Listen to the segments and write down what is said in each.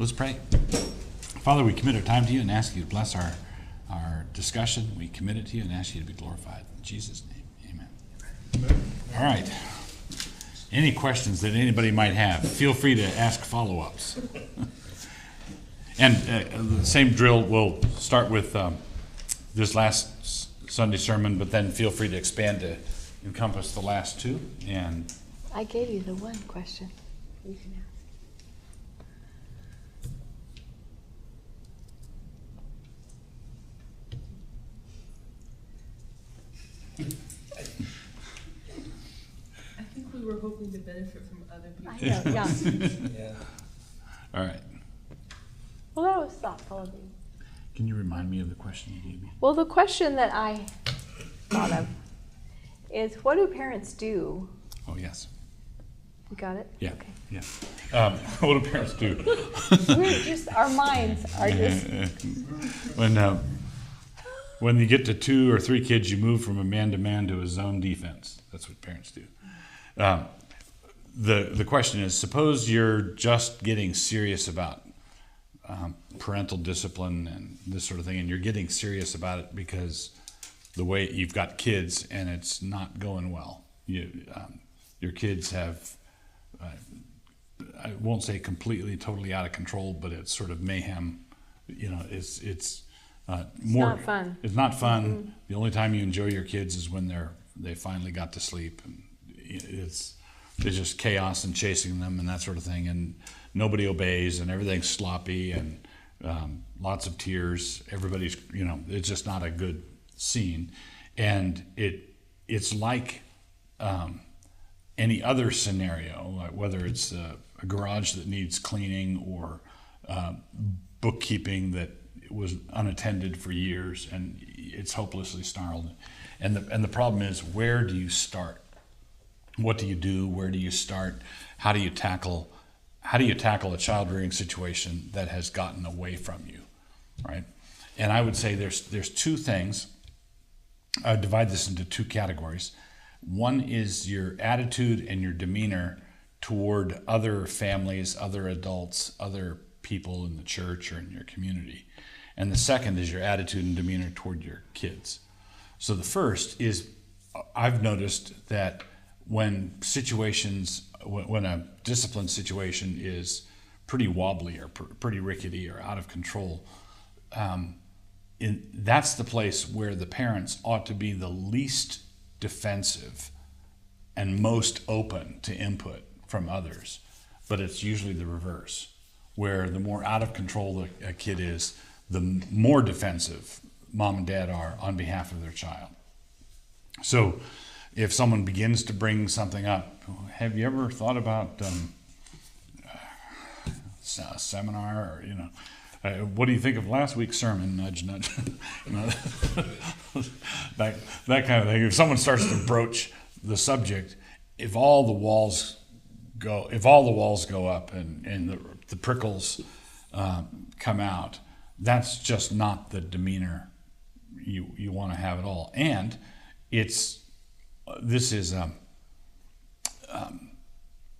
Let's pray. Father, we commit our time to you and ask you to bless our discussion. We commit it to you and ask you to be glorified. In Jesus' name, amen. All right. Any questions that anybody might have, feel free to ask follow-ups. And the same drill, we'll start with this last Sunday sermon, but then feel free to expand to encompass the last two. And I gave you the one question you can ask. I think we were hoping to benefit from other people. I know, yeah. Yeah. all right. Well, that was thoughtful of you. Can you remind me of the question you gave me? Well, the question that I thought of is, what do parents do? Oh, yes. You got it? Yeah. Okay. Yeah. What do parents do? We're just, our minds are just, When you get to 2 or 3 kids, you move from a man-to-man to a zone defense. That's what parents do. The question is, suppose you're just getting serious about parental discipline and this sort of thing, and you're getting serious about it because the way you've got kids and it's not going well. Your kids have, I won't say completely, totally out of control, but it's sort of mayhem. It's more not fun. It's not fun. Mm-hmm. The only time you enjoy your kids is when they finally got to sleep, and it's just chaos and chasing them and that sort of thing, and nobody obeys and everything's sloppy and lots of tears. Everybody's it's just not a good scene, and it's like any other scenario, like whether it's a garage that needs cleaning or bookkeeping that was unattended for years and it's hopelessly snarled. And the problem is, where do you start? What do you do? Where do you start? How do you tackle a child rearing situation that has gotten away from you, right? And I would say there's 2 things. I would divide this into 2 categories. One is your attitude and your demeanor toward other families, other adults, other people in the church or in your community. And the second is your attitude and demeanor toward your kids. So the first is, I've noticed that when a discipline situation is pretty wobbly or pretty rickety or out of control, that's the place where the parents ought to be the least defensive and most open to input from others. But it's usually the reverse, where the more out of control a kid is, the more defensive mom and dad are on behalf of their child. So if someone begins to bring something up, have you ever thought about a seminar, or what do you think of last week's sermon? Nudge, nudge. that kind of thing. If someone starts to broach the subject, if all the walls go up and the prickles come out, that's just not the demeanor you want to have at all. And this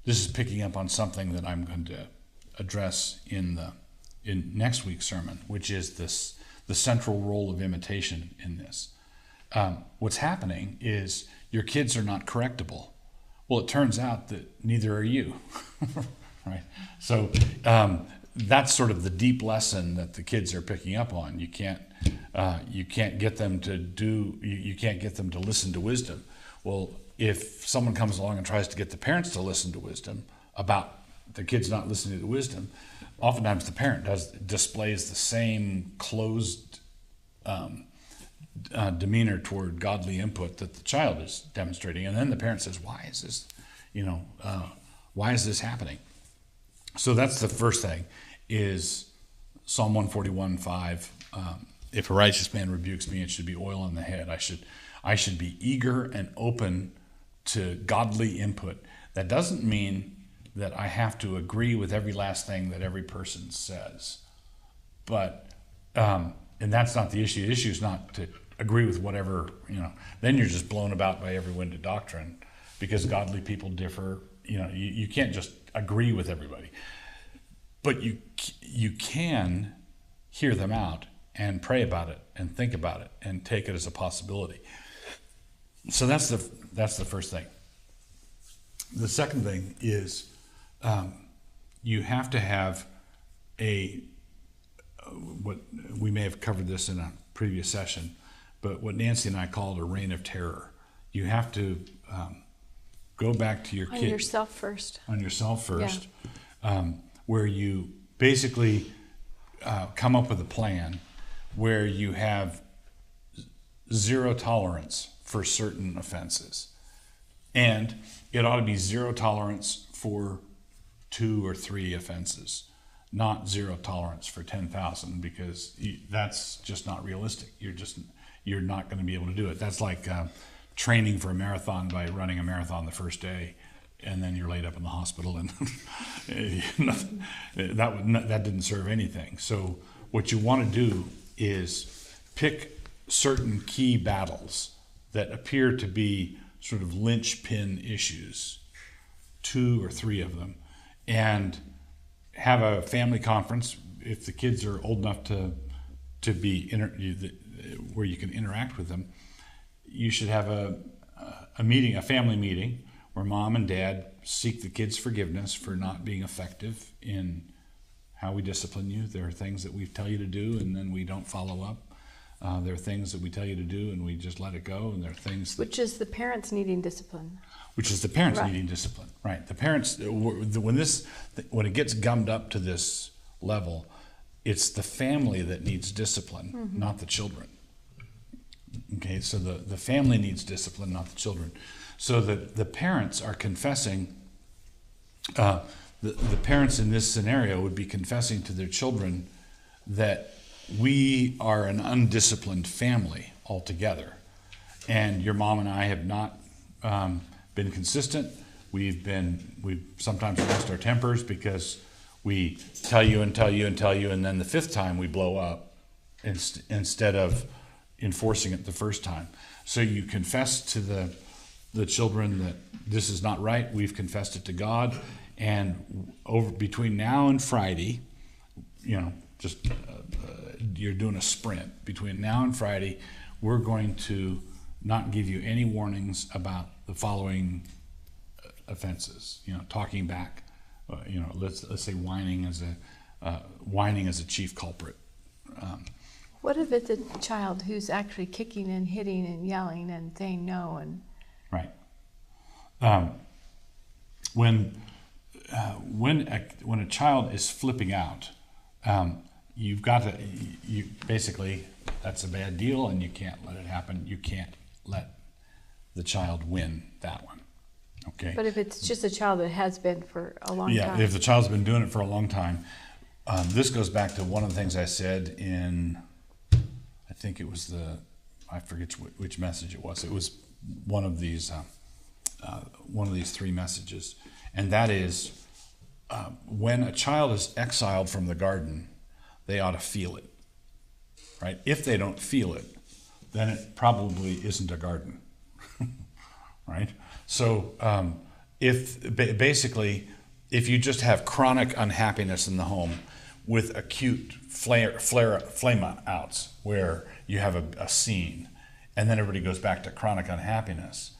is picking up on something that I'm going to address in next week's sermon, which is the central role of imitation in this. What's happening is your kids are not correctable. Well, it turns out that neither are you, right? So that's sort of the deep lesson that the kids are picking up on. You can't get them to listen to wisdom. Well, if someone comes along and tries to get the parents to listen to wisdom about the kids not listening to wisdom, oftentimes the parent displays the same closed demeanor toward godly input that the child is demonstrating, and then the parent says, "Why is this happening?" So that's the first thing. Is Psalm 141:5. If a righteous man rebukes me, it should be oil on the head. I should be eager and open to godly input. That doesn't mean that I have to agree with every last thing that every person says. But, and that's not the issue. The issue is not to agree with whatever, then you're just blown about by every wind of doctrine, because godly people differ. You can't just agree with everybody. but you can hear them out and pray about it and think about it and take it as a possibility. So that's the first thing. The second thing is you have to have what we may have covered this in a previous session, but what Nancy and I called a reign of terror. You have to go back to your On kid yourself first. on yourself first, where you basically come up with a plan where you have zero tolerance for certain offenses. And it ought to be zero tolerance for 2 or 3 offenses, not zero tolerance for 10,000, because that's just not realistic. You're not going to be able to do it. That's like training for a marathon by running a marathon the first day, and then you're laid up in the hospital, and that didn't serve anything. So what you want to do is pick certain key battles that appear to be sort of linchpin issues, 2 or 3 of them, and have a family conference if the kids are old enough to be where you can interact with them. You should have a meeting, a family meeting, where mom and dad seek the kids' forgiveness for not being effective in how we discipline you. There are things that we tell you to do and then we don't follow up. There are things that we tell you to do and we just let it go, and there are things that, Which is the parents needing discipline. which is the parents Right. needing discipline, right? The parents, when it gets gummed up to this level, it's the family that needs discipline, not the children. Okay, so the family needs discipline, not the children. So the parents are confessing. The parents in this scenario would be confessing to their children that we are an undisciplined family altogether, and your mom and I have not been consistent. We've sometimes lost our tempers because we tell you and tell you and tell you, and then the 5th time we blow up instead of enforcing it the first time. So you confess to the children that this is not right. We've confessed it to God, and between now and Friday, you're doing a sprint. Between now and Friday, we're going to not give you any warnings about the following offenses. Talking back. Let's say whining as a chief culprit. What if it's a child who's actually kicking and hitting and yelling and saying no and Right. When a child is flipping out, you've got to basically, that's a bad deal, and you can't let it happen. You can't let the child win that one. Okay. But if it's just a child that has been for a long Yeah, time. if the child's been doing it for a long time, this goes back to one of the things I said in, I think it was I forget which message it was. It was one of these 3 messages, and that is, when a child is exiled from the garden, they ought to feel it, right? If they don't feel it, then it probably isn't a garden, right? So if you just have chronic unhappiness in the home with acute flame-outs where you have a scene and then everybody goes back to chronic unhappiness,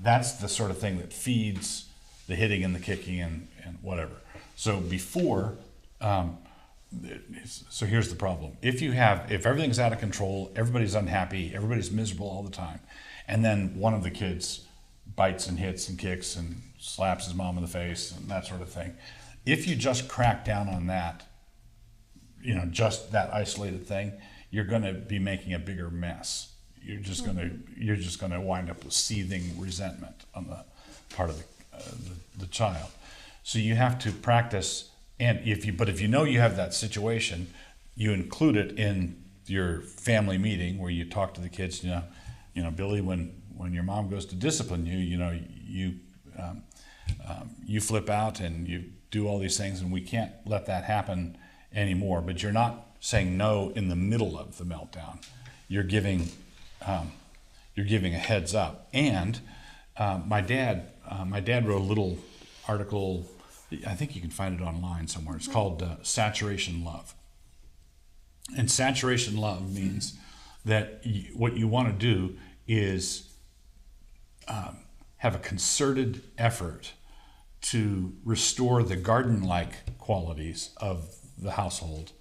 that's the sort of thing that feeds the hitting and the kicking and whatever. So so here's the problem. If everything's out of control, everybody's unhappy, everybody's miserable all the time, and then one of the kids bites and hits and kicks and slaps his mom in the face and that sort of thing, if you just crack down on that, just that isolated thing, you're going to be making a bigger mess. You're just going to wind up with seething resentment on the part of the child. So you have to practice, and if you know you have that situation, you include it in your family meeting where you talk to the kids. Billy, when your mom goes to discipline you, you flip out and you do all these things, and we can't let that happen anymore. But you're not saying no in the middle of the meltdown. You're giving a heads up. And my dad wrote a little article I think you can find it online somewhere. It's called Saturation Love. And saturation love means that what you want to do is have a concerted effort to restore the garden-like qualities of the household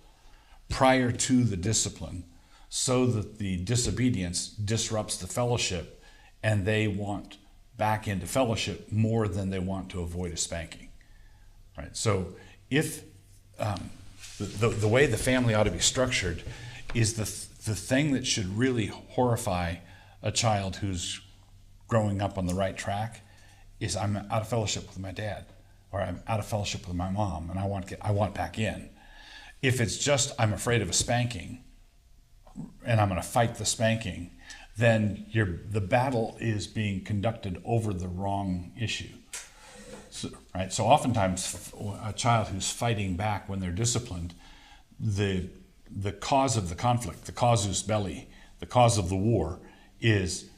prior to the discipline, so that the disobedience disrupts the fellowship and they want back into fellowship more than they want to avoid a spanking. Right? So if the way the family ought to be structured is the thing that should really horrify a child who's growing up on the right track is, I'm out of fellowship with my dad, or I'm out of fellowship with my mom, and I want back in. If it's just, I'm afraid of a spanking and I'm going to fight the spanking, then the battle is being conducted over the wrong issue. So, right? So oftentimes a child who's fighting back when they're disciplined, the cause of the conflict, the casus belli, the cause of the war is,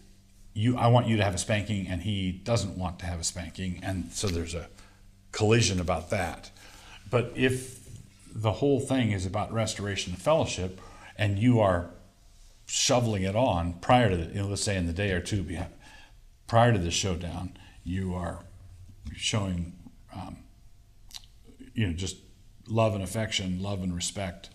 I want you to have a spanking, and he doesn't want to have a spanking, and so there's a collision about that. But if the whole thing is about restoration of fellowship, and you are shoveling it on prior to let's say in the day or two prior to the showdown, you are showing just love and affection, love and respect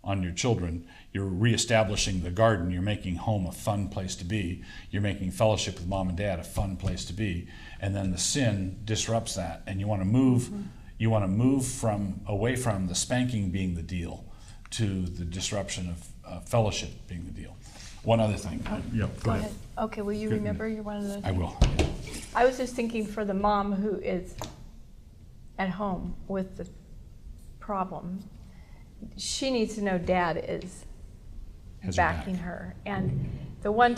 on your children. You're reestablishing the garden. You're making home a fun place to be. You're making fellowship with mom and dad a fun place to be. And then the sin disrupts that, and you want to move. Mm-hmm. You want to move away from the spanking being the deal to the disruption of fellowship being the deal. One other thing. Go ahead. Okay, will you remember your one of those? I will. I was just thinking for the mom who is at home with the problem, she needs to know dad is backing her. And the one,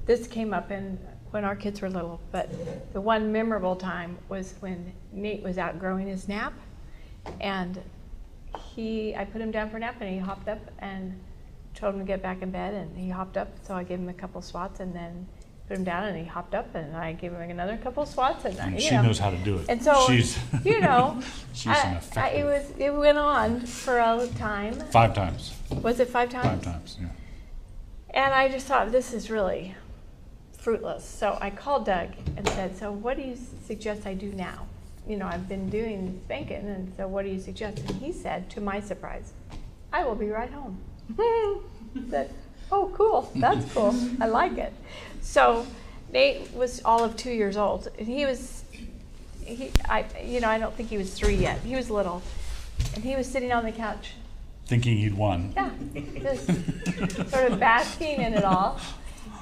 this came up when our kids were little, but the one memorable time was when Nate was outgrowing his nap, and I put him down for a nap, and he hopped up and told him to get back in bed, and he hopped up, so I gave him a couple swats, and then put him down, and he hopped up, and I gave him another couple swats, and she knows how to do it. And so she's an effective. It went on for a time. 5 times. Was it 5 times? 5 times, yeah. And I just thought, this is really fruitless. So I called Doug and said, so what do you suggest I do now? I've been doing spanking, and so what do you suggest? And he said, to my surprise, I will be right home. I said, oh, cool, that's cool, I like it. So Nate was all of 2 years old, and I don't think he was 3 yet. He was little, and he was sitting on the couch. Thinking he'd won. Yeah, just sort of basking in it all.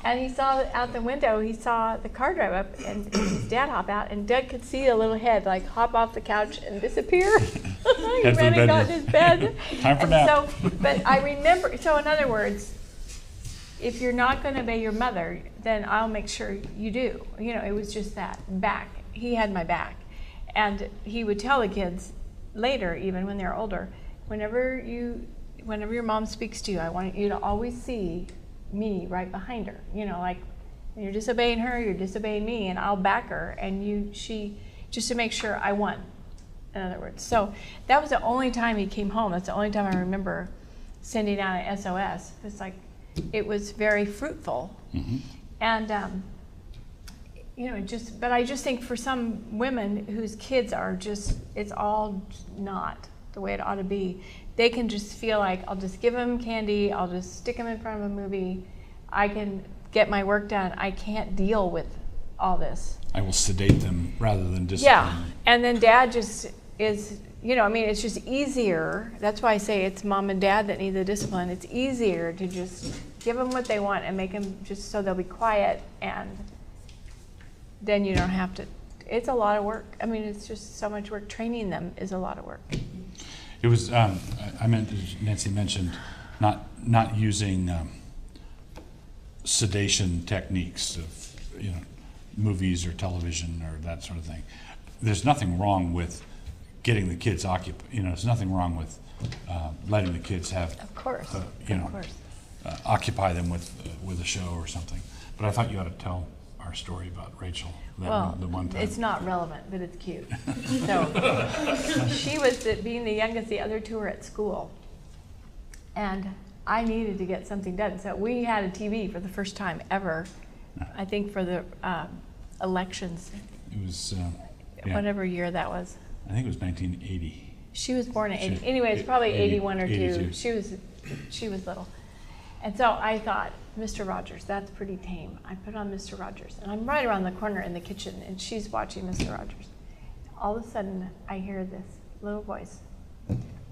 And he saw out the window, he saw the car drive up and his dad hop out, and Doug could see a little head like hop off the couch and disappear. He ran and got in his bed. Time for nap. But I remember, so in other words, if you're not going to obey your mother, then I'll make sure you do. It was just that back. He had my back. And he would tell the kids later, even when they're older, whenever your mom speaks to you, I want you to always see me right behind her. Like when you're disobeying her, you're disobeying me, and I'll back her, and she just to make sure I won, in other words. So that was the only time he came home. That's the only time I remember sending out an SOS. It's like, it was very fruitful. Mm-hmm. And but I just think for some women whose kids are it's all not the way it ought to be, they can just feel like, I'll just give them candy, I'll just stick them in front of a movie, I can get my work done, I can't deal with all this. I will sedate them rather than discipline them. And then dad just is, it's just easier. That's why I say it's mom and dad that need the discipline. It's easier to just give them what they want and make them just so they'll be quiet, and then you don't have to. It's a lot of work. It's just so much work. Training them is a lot of work. It was, Nancy mentioned not using sedation techniques of, movies or television or that sort of thing. There's nothing wrong with getting the kids occupied. There's nothing wrong with letting the kids have, of course, occupy them with a show or something. But I thought you ought to tell our our story about Rachel. That Well, the one time. it's not relevant, but it's cute. So she was being the youngest, the other two were at school. And I needed to get something done. So we had a TV for the first time ever, I think for the elections, It was, yeah, whatever year that was. I think it was 1980. She was born in 80. She- Anyway, it's probably 80, 81 or 2. 82. She was little. And so I thought, Mr. Rogers, that's pretty tame. I put on Mr. Rogers. And I'm right around the corner in the kitchen, and she's watching Mr. Rogers. All of a sudden, I hear this little voice.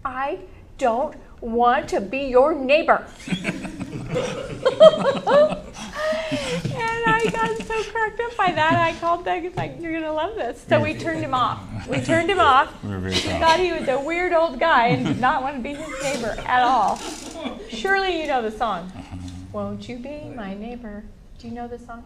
I don't want to be your neighbor. And I got so cracked up by that, I called Doug and like, you're gonna love this. So we turned him off. We turned him off. We were very He proud. thought he was a weird old guy and did not want to be his neighbor at all. Surely you know the song. Won't you be my neighbor? Do you know the song?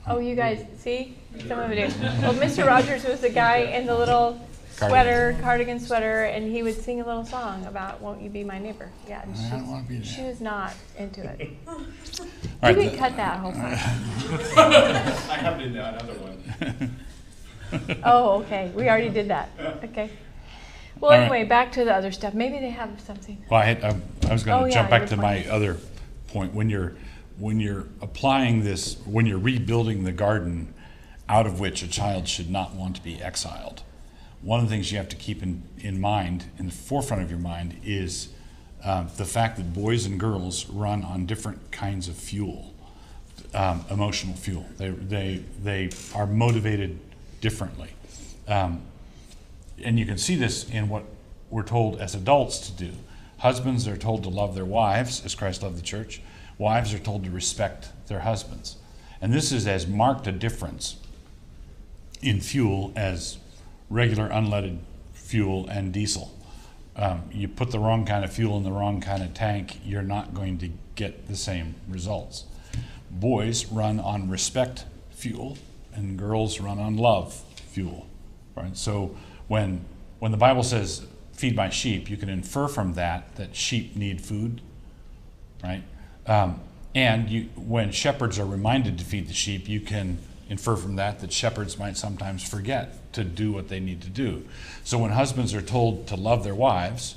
Oh, you guys, see? Some of you do. Well, Mr. Rogers was the guy in the little cardigan sweater, and he would sing a little song about "Won't you be my neighbor?" Yeah, and I don't want to be she there. was not into it. All You right, can cut that whole part. I have it in another one. Oh, okay. We already did that. Okay. Well, All right. anyway, back to the other stuff. Maybe they have something. Well, I was going Oh, to yeah, jump back your to my point. other point. When you're applying this, when you're rebuilding the garden out of which a child should not want to be exiled, one of the things you have to keep in mind, in the forefront of your mind, is the fact that boys and girls run on different kinds of fuel, emotional fuel. They are motivated differently. And you can see this in what we're told as adults to do. Husbands are told to love their wives as Christ loved the church. Wives are told to respect their husbands. And this is as marked a difference in fuel as regular unleaded fuel and diesel. You put the wrong kind of fuel in the wrong kind of tank, you're not going to get the same results. Boys run on respect fuel, and girls run on love fuel. Right? So when the Bible says feed my sheep, you can infer from that sheep need food, right? And when shepherds are reminded to feed the sheep, you can infer from that shepherds might sometimes forget to do what they need to do. So when husbands are told to love their wives,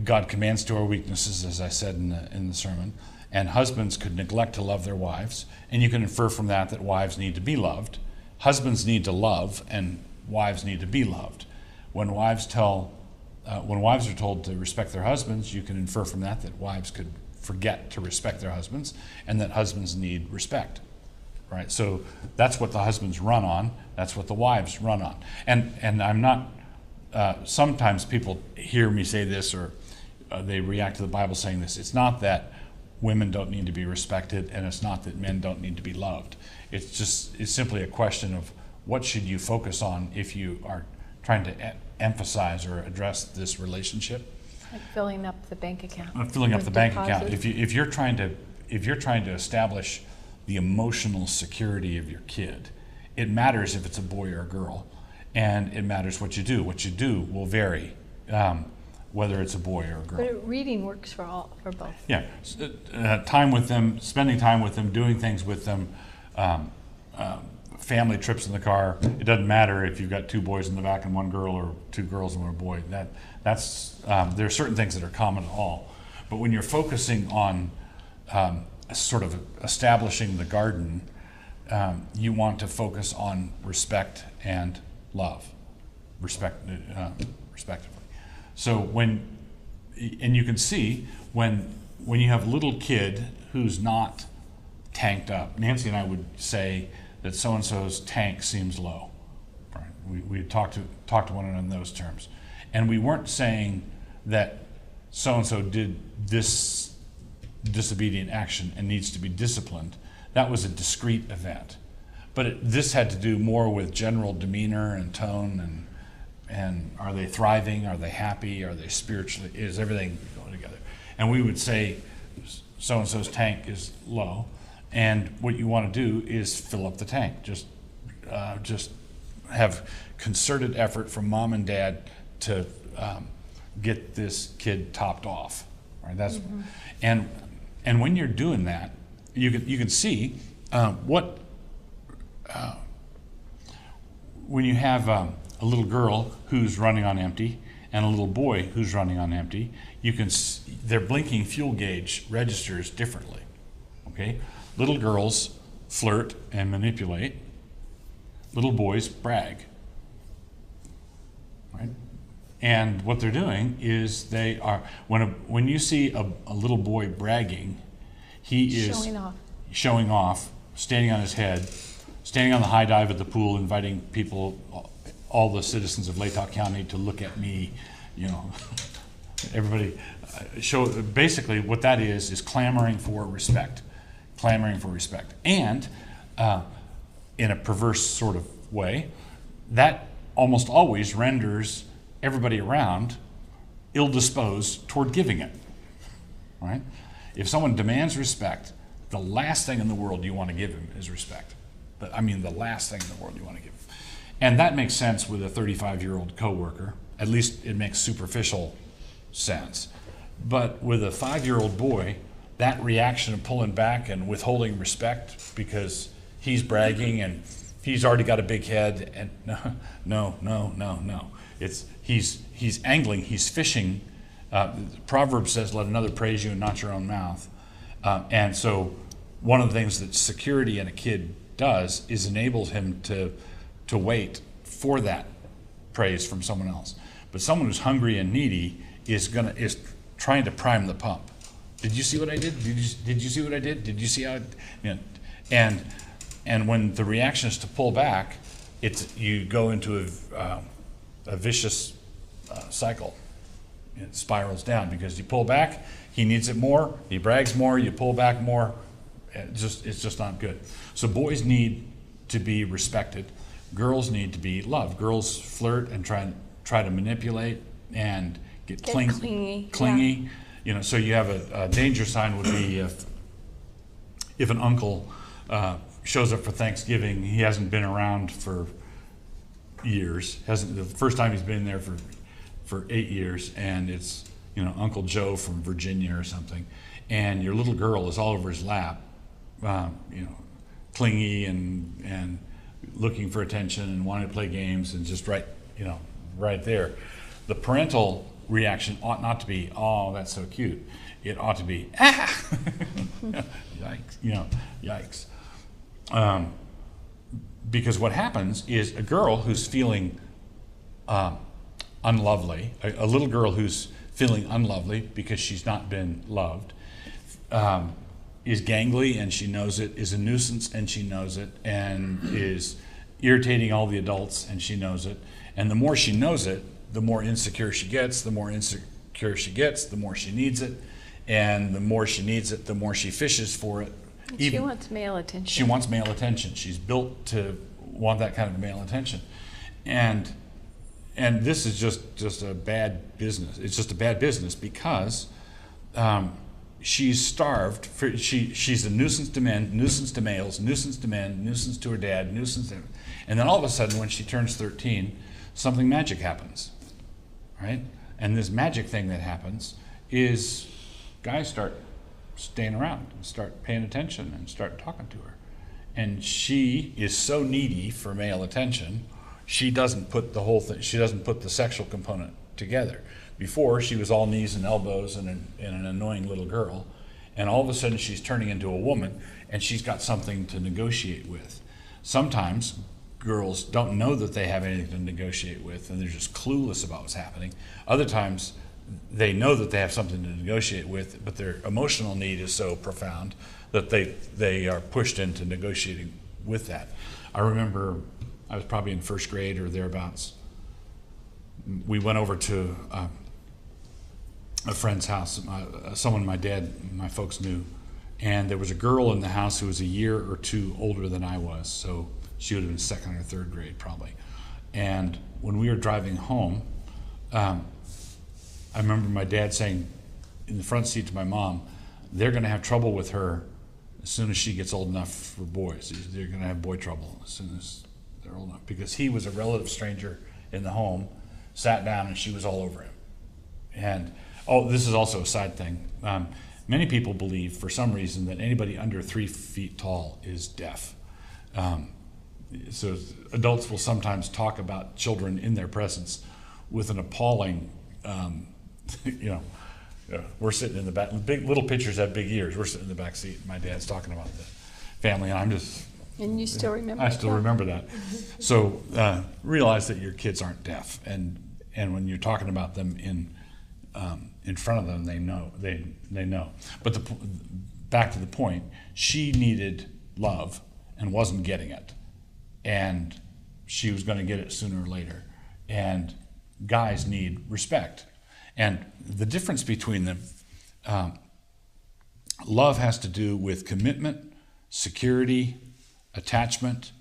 God commands to our weaknesses, as I said in the sermon, and husbands could neglect to love their wives, and you can infer from that wives need to be loved. Husbands need to love, and wives need to be loved. When wives are told to respect their husbands, you can infer from that wives could forget to respect their husbands, and that husbands need respect. Right? So that's what the husbands run on. That's what the wives run on. And I'm not. Sometimes people hear me say this, or they react to the Bible saying this. It's not that women don't need to be respected, and it's not that men don't need to be loved. It's simply a question of what should you focus on if you are trying to emphasize or address this relationship. Like filling up the bank account. Filling up with the bank account. deposits. If you're trying to establish the emotional security of your kid, it matters if it's a boy or a girl, and it matters what you do. What you do will vary, whether it's a boy or a girl. But reading works for both. Yeah, time with them, spending time with them, doing things with them, family trips in the car. It doesn't matter if you've got two boys in the back and one girl, or two girls and one boy. That's there are certain things that are common to all. But when you're focusing on sort of establishing the garden, you want to focus on respect and love, respectively. So and you can see when you have a little kid who's not tanked up. Nancy and I would say that so-and-so's tank seems low. Right? We talked to one another in those terms. And we weren't saying that so-and-so did this disobedient action and needs to be disciplined. That was a discrete event. But this had to do more with general demeanor and tone, and are they thriving? Are they happy? Are they spiritually? Is everything going together? And we would say so-and-so's tank is low, and what you want to do is fill up the tank. Just have concerted effort from mom and dad to get this kid topped off. Right? That's and when you're doing that, you can see what when you have a little girl who's running on empty and a little boy who's running on empty, their blinking fuel gauge registers differently. Okay, little girls flirt and manipulate. Little boys brag. Right, and what they're doing is they are when you see a little boy bragging, he is showing off, standing on his head, standing on the high dive at the pool, inviting people, all the citizens of Latah County to look at me, everybody basically what that is clamoring for respect, and in a perverse sort of way, that almost always renders everybody around ill-disposed toward giving it, right? If someone demands respect, the last thing in the world you want to give him is respect. I mean, the last thing in the world you want to give him. And that makes sense with a 35-year-old coworker. At least it makes superficial sense. But with a 5-year-old boy, that reaction of pulling back and withholding respect because he's bragging and he's already got a big head, and no. He's angling, he's fishing. Proverbs says, "Let another praise you and not your own mouth." And so, one of the things that security in a kid does is enables him to wait for that praise from someone else. But someone who's hungry and needy is trying to prime the pump. Did you see what I did? Did you see what I did? Did you see how? And when the reaction is to pull back, you go into a vicious cycle. It spirals down because you pull back, he needs it more, he brags more, you pull back more. It's just not good. So boys need to be respected. Girls need to be loved. Girls flirt and try to manipulate and get clingy. Yeah. So you have a danger sign would be if an uncle shows up for Thanksgiving, he hasn't been around for years. The first time he's been there for 8 years, and it's Uncle Joe from Virginia or something, and your little girl is all over his lap, clingy and looking for attention and wanting to play games and just right there. The parental reaction ought not to be, "Oh, that's so cute." It ought to be, "Ah!" Yikes. Because what happens is a girl who's feeling unlovely, a little girl who's feeling unlovely because she's not been loved, is gangly and she knows it, is a nuisance and she knows it, and is irritating all the adults and she knows it. And the more she knows it, the more insecure she gets. The more insecure she gets, the more she needs it. And the more she needs it, the more she fishes for it. She wants male attention. She wants male attention. She's built to want that kind of male attention. And this is just a bad business. It's just a bad business because she's starved. She's a nuisance to men, nuisance to males, nuisance to men, nuisance to her dad, and then all of a sudden when she turns 13, something magic happens, right? And this magic thing that happens is guys start staying around and start paying attention and start talking to her. And she is so needy for male attention, she doesn't put the whole thing, she doesn't put the sexual component together. Before, she was all knees and elbows and an annoying little girl, and all of a sudden she's turning into a woman and she's got something to negotiate with. Sometimes girls don't know that they have anything to negotiate with and they're just clueless about what's happening. Other times they know that they have something to negotiate with, but their emotional need is so profound that they are pushed into negotiating with that. I remember I was probably in first grade or thereabouts. We went over to a friend's house, someone my folks knew, and there was a girl in the house who was a year or two older than I was, so she would have been second or third grade probably. And when we were driving home, I remember my dad saying in the front seat to my mom, "They're going to have trouble with her as soon as she gets old enough for boys. They're going to have boy trouble as soon as they're old enough." Because he was a relative stranger in the home, sat down and she was all over him. And this is also a side thing. Many people believe for some reason that anybody under 3 feet tall is deaf. so adults will sometimes talk about children in their presence with an appalling, we're sitting in the back. Big little pictures have big ears. We're sitting in the back seat. My dad's talking about the family, and I'm just. And you still remember? I still remember that. So realize that your kids aren't deaf, and when you're talking about them in front of them, they know. They know. But back to the point, she needed love and wasn't getting it, and she was going to get it sooner or later. And guys need respect, and the difference between them, love has to do with commitment, security, attachment,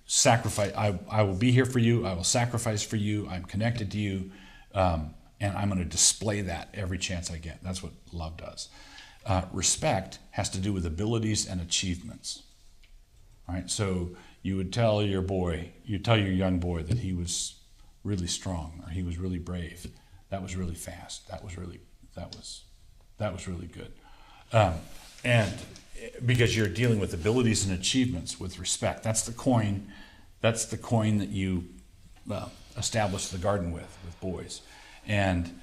sacrifice. I will be here for you. I will sacrifice for you. I'm connected to you, and I'm going to display that every chance I get. That's what love does. Respect has to do with abilities and achievements. All right. So you would tell your young boy that he was really strong, or he was really brave. That was really fast. That was really good. And because you're dealing with abilities and achievements with respect. That's the coin that you establish the garden with boys. And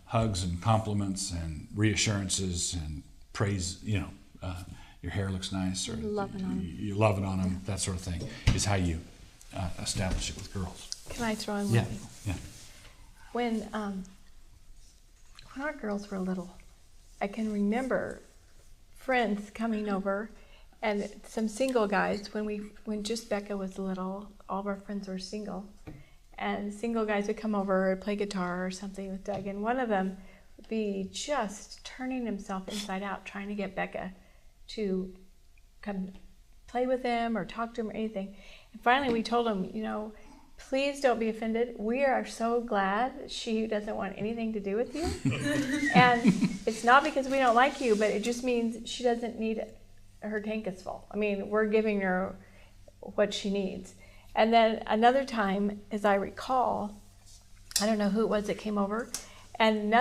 hugs and compliments and reassurances and praise, your hair looks nice, or you're loving on them, that sort of thing, is how you establish it with girls. Can I throw in one thing? Yeah. When our girls were little, I can remember friends coming over, and some single guys. When just Becca was little, all of our friends were single, and single guys would come over and play guitar or something with Doug, and one of them would be just turning himself inside out trying to get Becca to come play with him or talk to him or anything. And finally we told him, please don't be offended. We are so glad she doesn't want anything to do with you. And it's not because we don't like you, but it just means she doesn't need it. Her tank is full. I mean, we're giving her what she needs. And then another time, as I recall, I don't know who it was that came over, and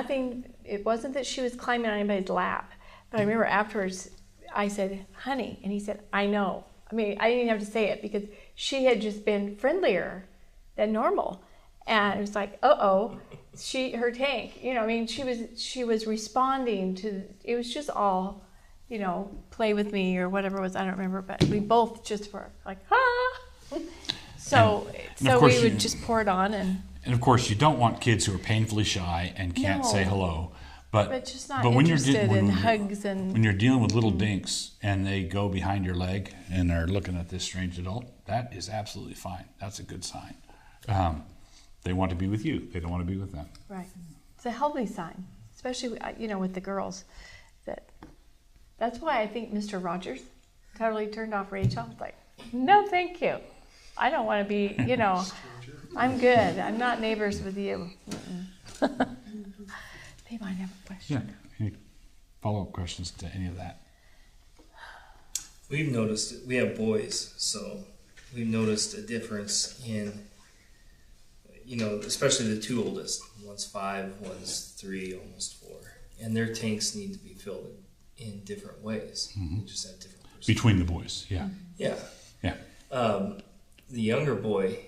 it wasn't that she was climbing on anybody's lap, but I remember afterwards I said, honey, and he said, I know. I mean, I didn't have to say it because she had just been friendlier than normal. And it was like, her tank, she was responding to, it was just all, play with me or whatever it was, I don't remember, but we both just were like, ah. So we would just pour it on. And of course, you don't want kids who are painfully shy and can't say hello. But just not interested in hugs. And when you're dealing with little dinks and they go behind your leg and are looking at this strange adult, that is absolutely fine. That's a good sign. They want to be with you. They don't want to be with them. Right. It's a healthy sign, especially with the girls. That's why I think Mr. Rogers totally turned off Rachel. It's like, no, thank you. I don't want to be. I'm good. I'm not neighbors with you. They might have a question. Yeah. Any follow-up questions to any of that? We've noticed, we have boys, so we've noticed a difference in, especially the two oldest. One's 5, one's 3, almost 4. And their tanks need to be filled in different ways. Mm-hmm. They just have different perspectives. Between the boys, yeah. Yeah. Yeah. The younger boy,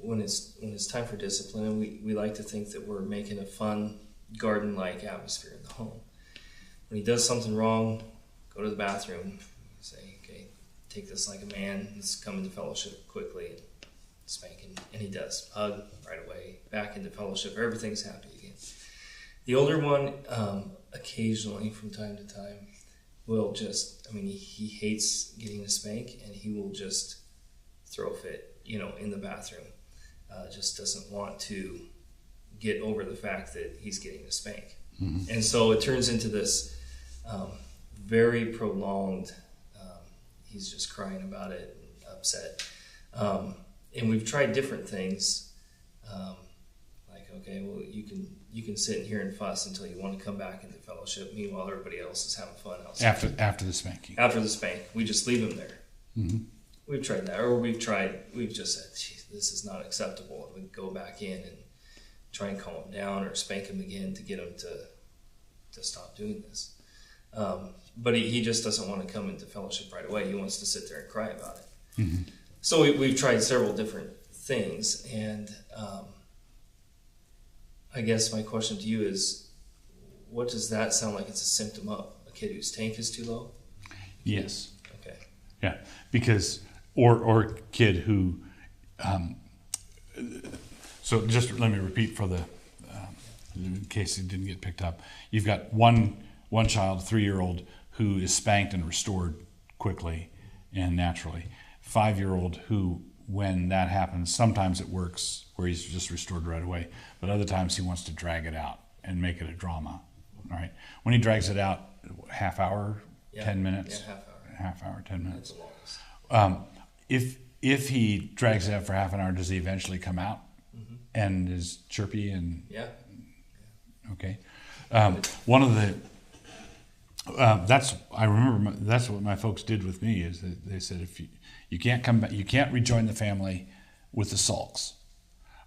when it's time for discipline, and we like to think that we're making a fun garden-like atmosphere in the home. When he does something wrong, go to the bathroom, say, okay, take this like a man, let's come into fellowship quickly, and spank him. And he does. Hug right away, back into fellowship, everything's happy again. The older one, occasionally from time to time, will just, he hates getting a spank, and he will just throw a fit, in the bathroom. Just doesn't want to get over the fact that he's getting a spank. Mm-hmm. And so it turns into this very prolonged, he's just crying about it, and upset. And we've tried different things, like, okay, well, you can sit in here and fuss until you want to come back into fellowship. Meanwhile, everybody else is having fun outside. After the spanking. After the spank, we just leave him there. Mm-hmm. We've tried that, or we've just said, geez, this is not acceptable, and we go back in and try and calm him down or spank him again to get him to stop doing this. But he just doesn't want to come into fellowship right away. He wants to sit there and cry about it. So we've tried several different things, and I guess my question to you is, what does that sound like it's a symptom of? A kid whose tank is too low? Yes. Okay. Yeah, because or kid who. So just let me repeat for the in case it didn't get picked up. You've got one child, a 3-year-old, who is spanked and restored quickly and naturally. 5-year-old who, when that happens, sometimes it works where he's just restored right away, but other times he wants to drag it out and make it a drama. All right. When he drags it out, half hour, Yeah. 10 minutes. Yeah, half hour. Half hour, 10 minutes. That's the longest. If he drags it out for half an hour, does he eventually come out and is chirpy and Yeah. okay? One of the I remember that's what my folks did with me is that they said if you can't come back, you can't rejoin the family with the sulks,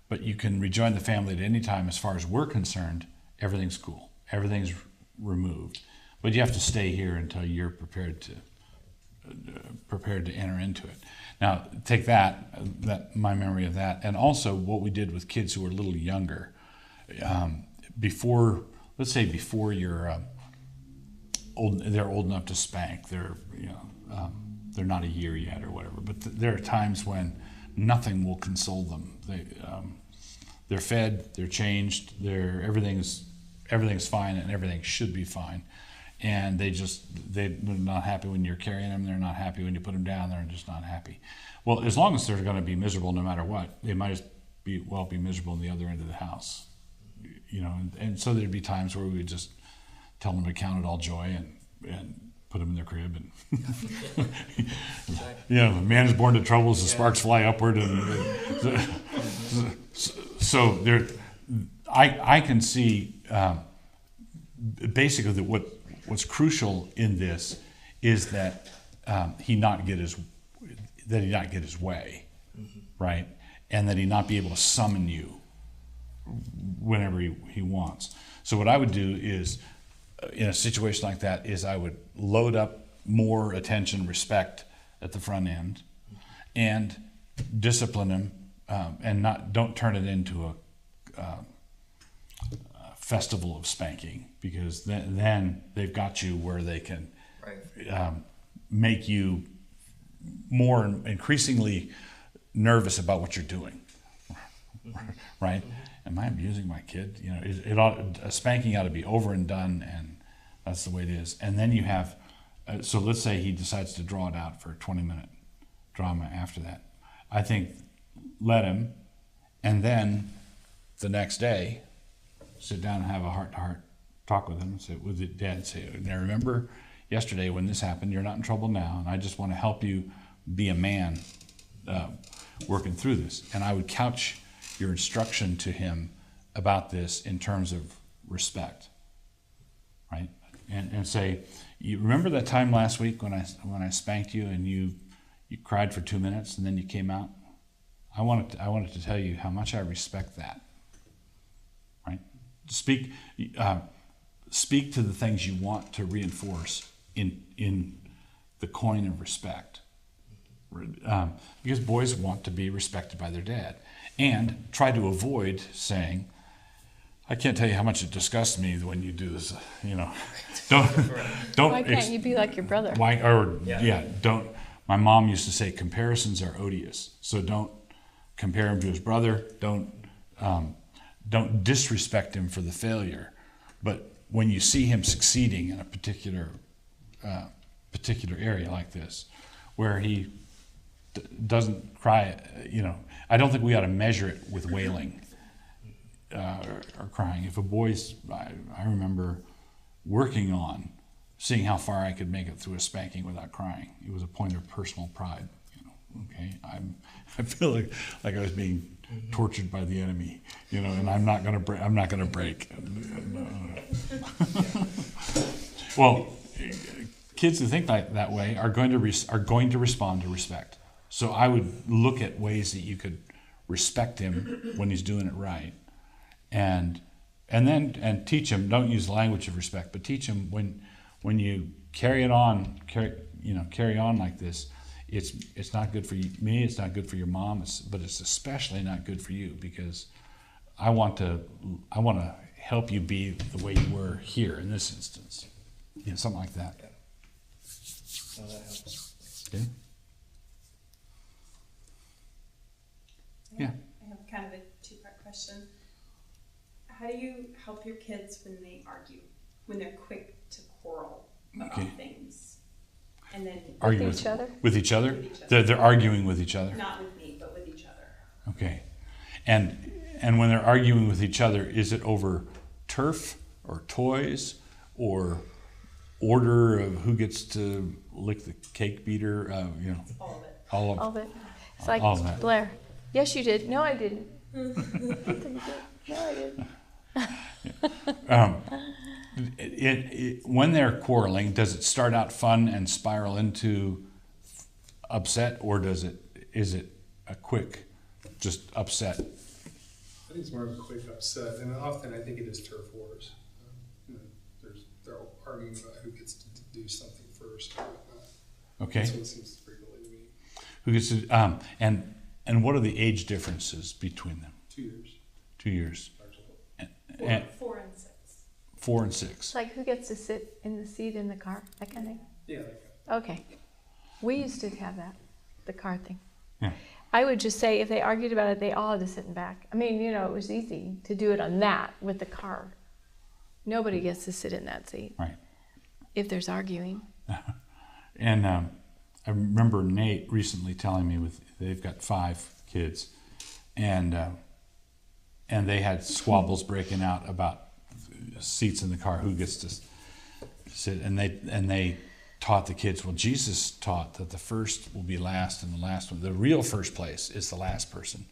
but you can rejoin the family at any time. As far as we're concerned, everything's cool, everything's removed, but you have to stay here until you're prepared to enter into it. Now, take that my memory of that, and also what we did with kids who were a little younger. Before you're old, they're old enough to spank. They're they're not a year yet or whatever. But there are times when nothing will console them. They're fed, they're changed, everything's fine, and everything should be fine. And they're not happy when you're carrying them. They're not happy when you put them down. They're just not happy. Well, as long as they're going to be miserable no matter what, they might be miserable on the other end of the house. And so there'd be times where we would just tell them to count it all joy and put them in their crib. And the man is born to troubles, the sparks fly upward. And so there, I can see basically that what's crucial in this is that he not get his way, right, and that he not be able to summon you whenever he wants. So what I would do is, in a situation like that, is I would load up more attention, respect at the front end, and discipline him, and don't turn it into a festival of spanking, because then they've got you where they can make you more increasingly nervous about what you're doing, right? Am I abusing my kid? A spanking ought to be over and done, and that's the way it is. And then you have, so let's say he decides to draw it out for a 20-minute drama after that. I think let him, and then the next day, sit down and have a heart-to-heart talk with him and say, with it, Dad, say, now remember yesterday when this happened, you're not in trouble now, and I just want to help you be a man working through this. And I would couch your instruction to him about this in terms of respect, right? And say, you remember that time last week when I spanked you and you cried for 2 minutes and then you came out? I wanted to tell you how much I respect that, right? Speak to the things you want to reinforce in the coin of respect, because boys want to be respected by their dad, and try to avoid saying, I can't tell you how much it disgusts me when you do this. Don't. Why can't you be like your brother? Don't. My mom used to say comparisons are odious, so don't compare him to his brother. Don't disrespect him for the failure. But when you see him succeeding in a particular area like this, where he doesn't cry, I don't think we ought to measure it with wailing or crying. If a boy's, I remember working on seeing how far I could make it through a spanking without crying. It was a point of personal pride. Okay, I feel like I was being tortured by the enemy, and I'm not gonna break. Well, kids who think that way are going to respond to respect. So I would look at ways that you could respect him when he's doing it right, and teach him. Don't use the language of respect, but teach him when you carry on like this. it's not good for me, it's not good for your mom, but it's especially not good for you, because I want to help you be the way you were here in this instance. You know, something like that. Yeah. No, that helps. Okay? Yeah. I have kind of a two-part question. How do you help your kids when they argue, when they're quick to quarrel about Okay. things? And then Argue With each other? With each other? With each other. They're arguing with each other? not with me, but with each other. Okay. And when they're arguing with each other, is it over turf or toys or order of who gets to lick the cake beater? You know, All of it. all of All of it. It's like, All of that. Blair, yes, you did. No, I didn't. I don't think you did. No, I didn't. When they're quarreling, does it start out fun and spiral into upset, or is it a quick just upset? I think it's more of a quick upset, and often I think it is turf wars. They're arguing about who gets to do something first or whatnot. Okay. That's what it seems frequently to me. Who gets to, and what are the age differences between them? 2 years. 2 years. Largely. And 4 and 6. 4 and 6. It's like, who gets to sit in the seat in the car? That kind of thing? Yeah, like Okay. We used to have that, the car thing. Yeah. I would just say if they argued about it, they all had to sit in back. I mean, you know, it was easy to do it on that with the car. Nobody gets to sit in that seat Right. if there's arguing. And I remember Nate recently telling me they've got 5 kids, and they had squabbles breaking out about seats in the car, who gets to sit, and they taught the kids, well, Jesus taught that the first will be last, and the last one, the real first place is the last person.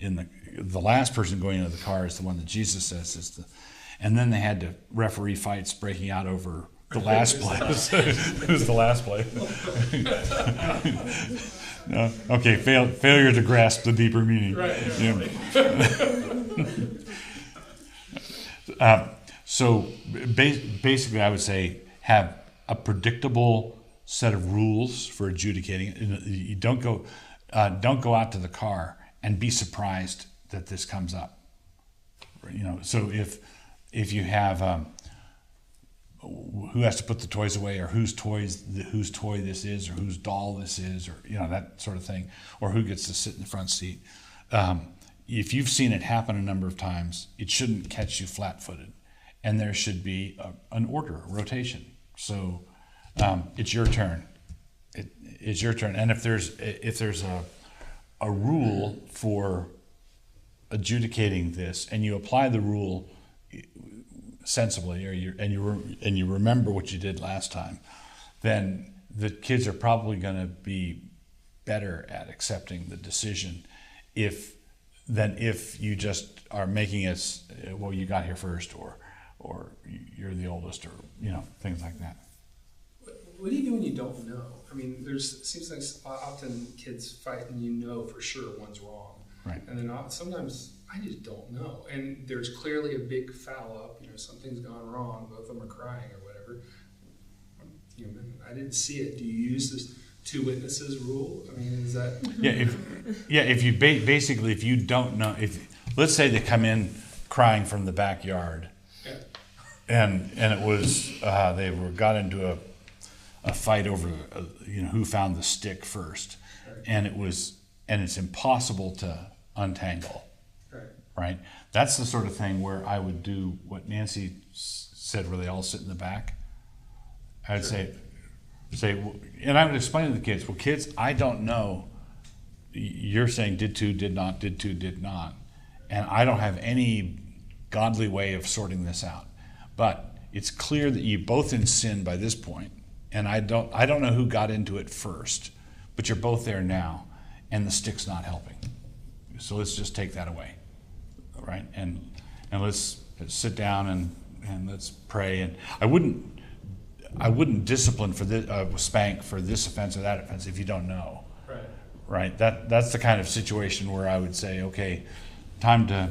The last person going into the car is the one that Jesus says is the. And then they had to referee fights breaking out over the last place. Who's the last place? No. Okay, failure to grasp the deeper meaning. Right. Yeah. So basically, I would say have a predictable set of rules for adjudicating. You don't go out to the car and be surprised that this comes up. You know, so if you have who has to put the toys away, or whose toy this is, or whose doll this is, or you know, that sort of thing, or who gets to sit in the front seat. If you've seen it happen a number of times, it shouldn't catch you flat-footed, and there should be an order, a rotation. So it's your turn. It's your turn, and if there's a rule for adjudicating this, and you apply the rule sensibly, or you remember what you did last time, then the kids are probably going to be better at accepting the decision than if you just are making it, well, you got here first, or you're the oldest, or you know, things like that. what do you do when you don't know? I mean, it seems like often kids fight and you know for sure one's wrong. Right. And then sometimes I just don't know. And there's clearly a big foul up, something's gone wrong, both of them are crying or whatever. I'm human. I didn't see it. Do you use this 2 witnesses rule? I mean, is that... If you basically, if you don't know, let's say they come in crying from the backyard, Yeah. and it was, got into a fight over, who found the stick first, Right. and it's impossible to untangle. Right? That's the sort of thing where I would do what Nancy said, where they all sit in the back. I would say, and I would explain to the kids, well, kids, I don't know. You're saying did to, did not, did to, did not. And I don't have any godly way of sorting this out. But it's clear that you both in sin by this point, and I don't know who got into it first, but you're both there now, and the stick's not helping. So let's just take that away. Right, and let's sit down and let's pray. And I wouldn't discipline for this, spank for this offense or that offense if you don't know. Right. That's the kind of situation where I would say, okay, time to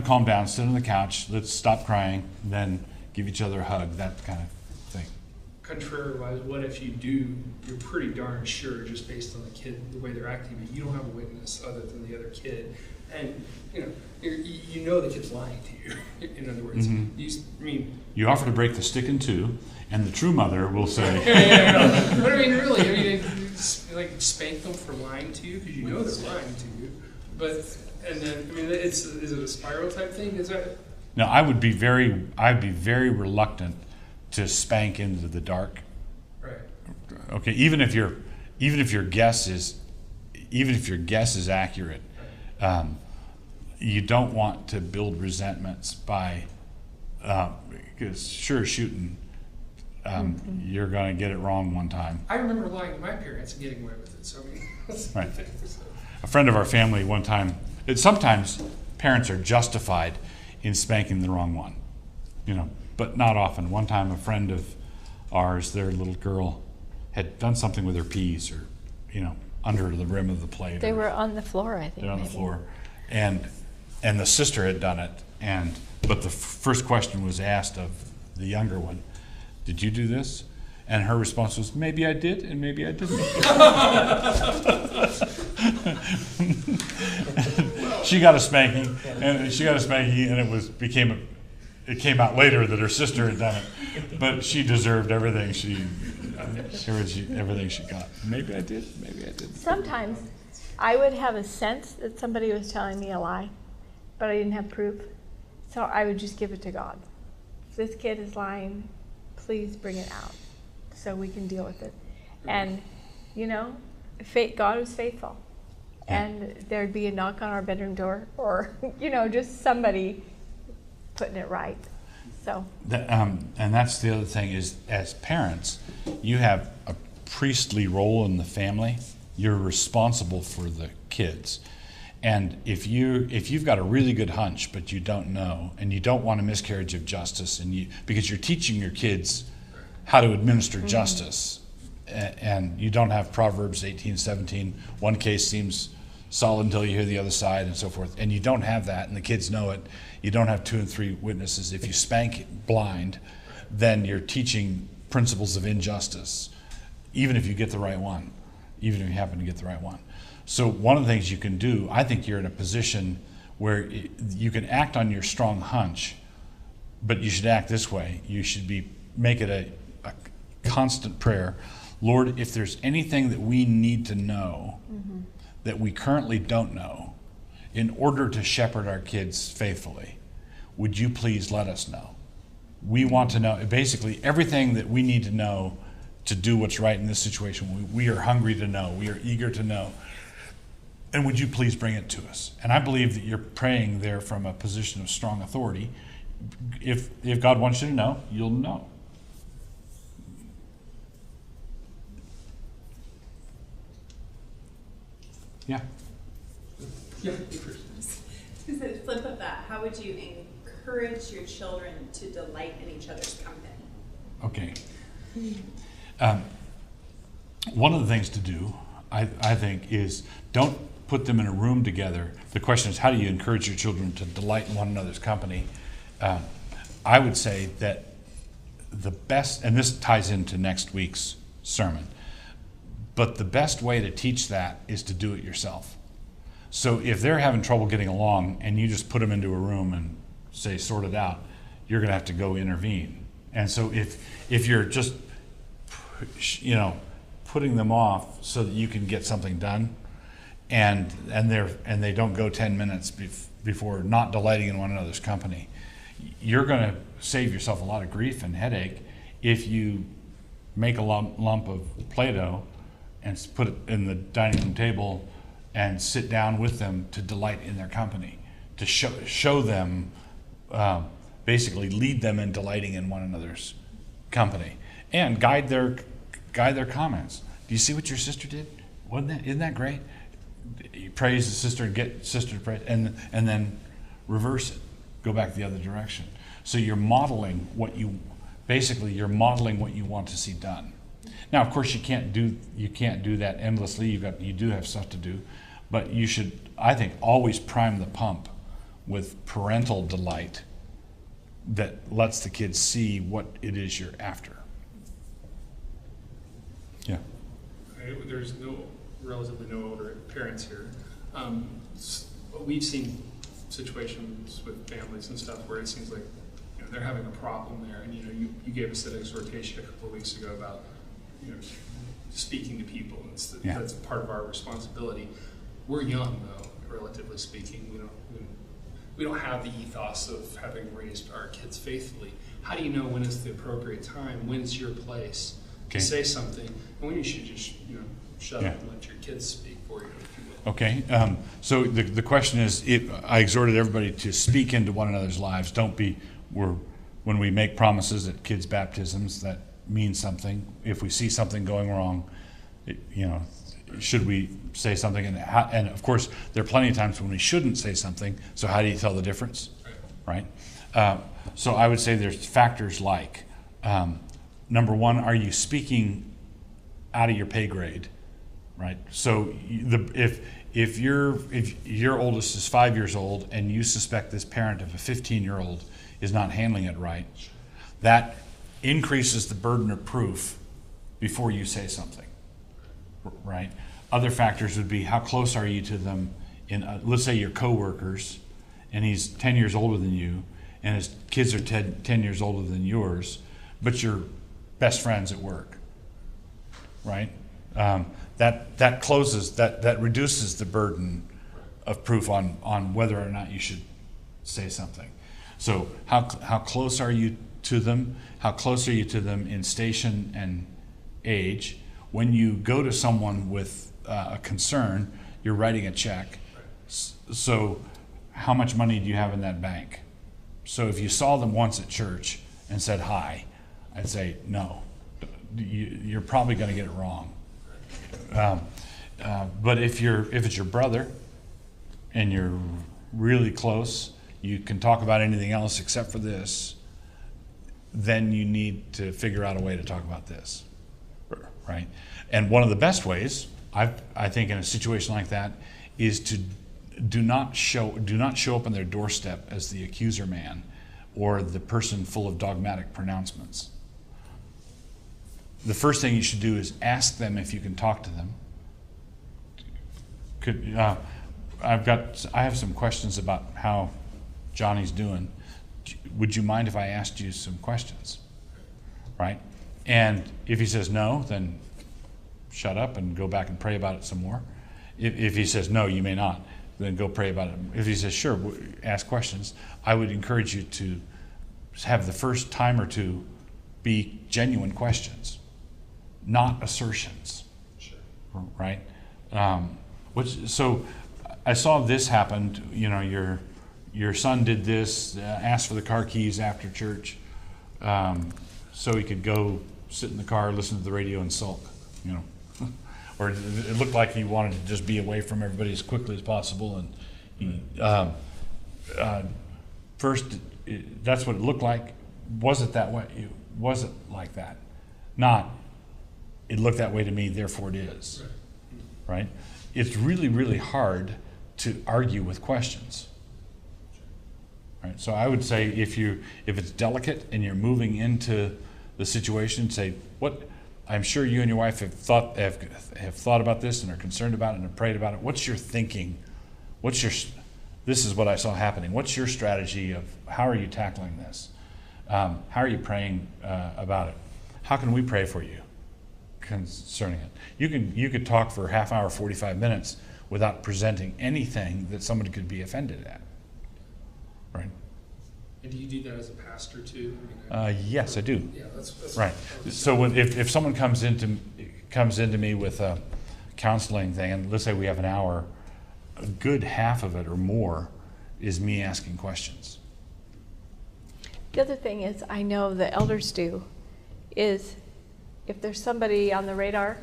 calm down, sit on the couch, let's stop crying, then give each other a hug, that kind of thing. contrary-wise, what if you do, you're pretty darn sure, just based on the kid, the way they're acting, that you don't have a witness other than the other kid, and you know the kid's lying to you. In other words, You offer to break the stick in two, and the true mother will say, But I mean, really, it's like spank them for lying to you because you know they're lying to you. But and then is it a spiral type thing? Is that? No, I'd be very reluctant to spank into the dark. Right. Okay, even if your guess is accurate, you don't want to build resentments by because sure shooting, you're going to get it wrong one time. I remember lying to my parents and getting away with it. So I mean, Right. A friend of our family one time. Sometimes parents are justified in spanking the wrong one, but not often. One time, a friend of ours, their little girl, had done something with her peas, or under the rim of the plate. They were on the floor, I think. They're on the maybe. floor, and the sister had done it, but the first question was asked of the younger one, "Did you do this?" And her response was, "Maybe I did, and maybe I didn't." She got a spanking, and it came out later that her sister had done it, but she deserved everything she got. Maybe I did, maybe I didn't. Sometimes I would have a sense that somebody was telling me a lie, but I didn't have proof. So I would just give it to God. If this kid is lying, please bring it out so we can deal with it. And, God was faithful. And there'd be a knock on our bedroom door or, just somebody putting it right. So. And that's the other thing is, as parents, you have a priestly role in the family. You're responsible for the kids. And if you've got a really good hunch, but you don't know, and you don't want a miscarriage of justice, because you're teaching your kids how to administer justice, and you don't have Proverbs 18:17, one case seems solid until you hear the other side, and so forth, and you don't have that, and the kids know it. You don't have 2 and 3 witnesses. If you spank blind, then you're teaching principles of injustice, even if you get the right one, even if you happen to get the right one. So one of the things you can do, I think you're in a position where you can act on your strong hunch, but you should act this way. You should make it a constant prayer. Lord, if there's anything that we need to know that we currently don't know in order to shepherd our kids faithfully, would you please let us know? We want to know basically everything that we need to know to do what's right in this situation. We are hungry to know. We are eager to know. And would you please bring it to us? And I believe that you're praying there from a position of strong authority. If God wants you to know, you'll know. Yeah. Yeah. The flip of that, how would you encourage your children to delight in each other's company? Okay. One of the things to do, I think, is don't put them in a room together. The question is, how do you encourage your children to delight in one another's company? I would say that the best, and this ties into next week's sermon, but the best way to teach that is to do it yourself. So if they're having trouble getting along and you just put them into a room and say, sort it out, you're going to have to go intervene. And so if you're just, putting them off so that you can get something done, and they don't go 10 minutes before not delighting in one another's company, you're going to save yourself a lot of grief and headache if you make a lump of Play-Doh and put it in the dining room table and sit down with them to delight in their company, to show them, basically lead them in delighting in one another's company, and guide their comments. Do you see what your sister did? Isn't that great? You praise the sister and get sister to praise, and then reverse it, go back the other direction. So you're modeling what you want to see done. Now, of course, you can't do that endlessly. You do have stuff to do, but you should, I think, always prime the pump with parental delight that lets the kids see what it is you're after. there's relatively no older parents here. We've seen situations with families and stuff where it seems like they're having a problem there, and you gave us that exhortation a couple of weeks ago about speaking to people. That's part of our responsibility. We're young though, relatively speaking. We don't have the ethos of having raised our kids faithfully. How do you know when is the appropriate time? When's your place to say something, and when you should just shut up and let your kids speak for you, if you will? Okay. So the question is, I exhorted everybody to speak into one another's lives. When we make promises at kids' baptisms, that means something. If we see something going wrong, should we say something? And of course, there are plenty of times when we shouldn't say something. So how do you tell the difference? Right? So I would say there's factors like, number one, are you speaking out of your pay grade? Right? So if your oldest is 5 years old and you suspect this parent of a 15-year-old is not handling it right, that increases the burden of proof before you say something, right? Other factors would be, how close are you to them let's say you're coworkers and he's 10 years older than you and his kids are 10 years older than yours, but you're best friends at work, right? That reduces the burden of proof on whether or not you should say something. So how close are you to them? How close are you to them in station and age? When you go to someone with a concern, you're writing a check. So how much money do you have in that bank? So if you saw them once at church and said hi, I'd say no. You're probably going to get it wrong. But if it's your brother and you're really close, you can talk about anything else except for this, then you need to figure out a way to talk about this, right? And one of the best ways, I think, in a situation like that, is to do not show up on their doorstep as the accuser man or the person full of dogmatic pronouncements. The first thing you should do is ask them if you can talk to them. I have some questions about how Johnny's doing. Would you mind if I asked you some questions? Right? And if he says no, then shut up and go back and pray about it some more. If he says no, you may not, then go pray about it. If he says sure, ask questions, I would encourage you to have the first time or two be genuine questions, not assertions. Sure. Right? So I saw this happen. Your son did this, asked for the car keys after church, so he could go sit in the car, listen to the radio, and sulk. Or it looked like he wanted to just be away from everybody as quickly as possible. And first, that's what it looked like. Was it that way? Was it like that? Not, it looked that way to me, therefore it is. Right? It's really, really hard to argue with questions. Right? So I would say if it's delicate and you're moving into the situation, say, I'm sure you and your wife have thought about this and are concerned about it and have prayed about it. What's your thinking? This is what I saw happening. What's your strategy of how are you tackling this? How are you praying about it? How can we pray for you concerning it? You could talk for a half hour, 45 minutes without presenting anything that somebody could be offended at. Right? And do you do that as a pastor too? Yes, I do. Yeah, that's Right. So if someone comes into me with a counseling thing, and let's say we have an hour, a good half of it or more is me asking questions. The other thing is, I know the elders do, is if there's somebody on the radar,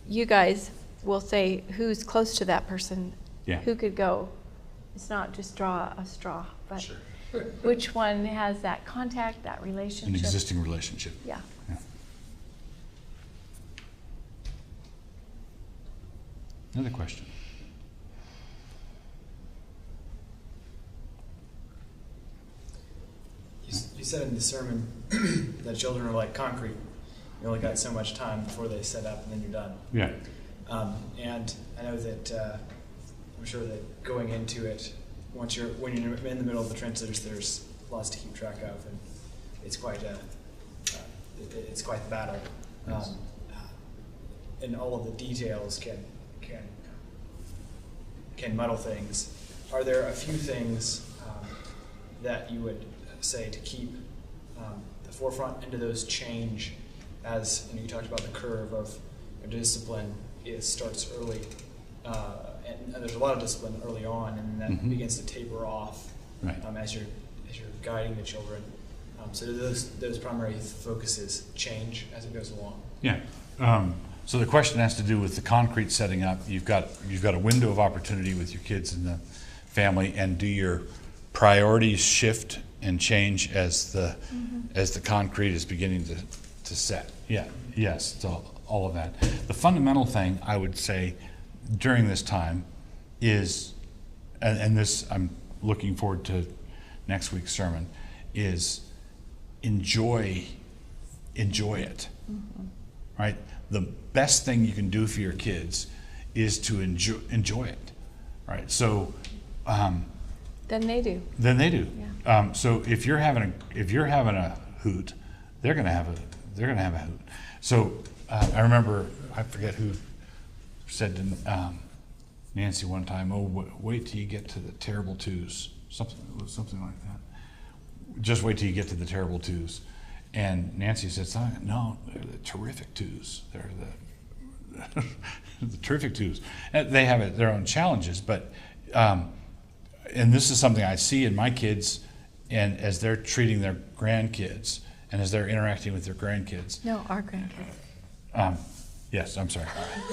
you guys will say who's close to that person, who could go. It's not just draw a straw, but Sure. which one has that contact, that relationship. An existing relationship. Yeah. Another question. You said in the sermon that children are like concrete. You only got so much time before they set up, and then you're done. Yeah. And I know that I'm sure that going into it, when you're in the middle of the trenches, there's lots to keep track of, and it's quite it's quite the battle. And all of the details can muddle things. Are there a few things that you would say to keep the forefront into those change, as you talked about the curve of discipline? It starts early, and there's a lot of discipline early on, and then that begins to taper off as you're guiding the children. So do those primary focuses change as it goes along? Yeah. So the question has to do with the concrete setting up. You've got a window of opportunity with your kids and the family, and do your priorities shift and change as the concrete is beginning to set? Yeah. Yes. So all of that. The fundamental thing I would say during this time is, and this I'm looking forward to next week's sermon, is enjoy it. Right? The best thing you can do for your kids is to enjoy it. Right? So Then they do. Yeah. So if you're having a hoot, they're gonna have a hoot. So I remember, I forget who said to Nancy one time, "Oh, wait till you get to the terrible twos," something like that. Just wait till you get to the terrible twos. And Nancy said, "No, they're the terrific twos. They're the terrific twos." And they have their own challenges, but and this is something I see in my kids, and as they're treating their grandkids, and as they're interacting with their grandkids. No, our grandkids. Yes, I'm sorry.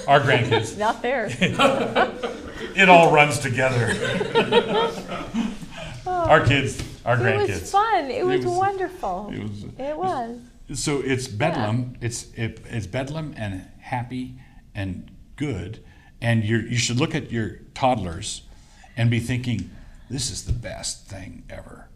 Our grandkids. Not theirs. It all runs together. Our kids, our grandkids. It was fun. It was wonderful. It was. So it's bedlam. Yeah. It's bedlam and happy and good. And you should look at your toddlers and be thinking, this is the best thing ever.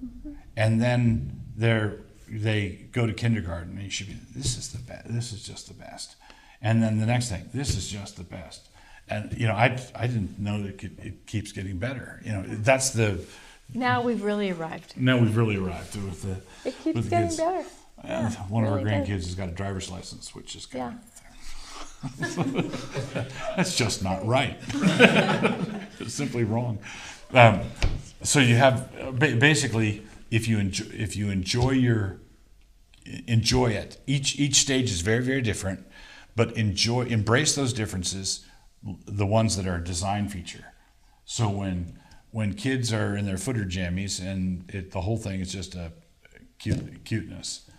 And then they go to kindergarten, and you should be, this is the best. This is just the best. And then the next thing, this is just the best. And I didn't know that it keeps getting better. That's the. Now we've really arrived. with the. It keeps with the getting kids. better. Yeah, one really of our grandkids good. has got a driver's license, which is kind Yeah. That's just not right. It's simply wrong. So you have basically, if you enjoy it. Each stage is very, very different, but embrace those differences, the ones that are a design feature. So when kids are in their footer jammies and the whole thing is just a cuteness,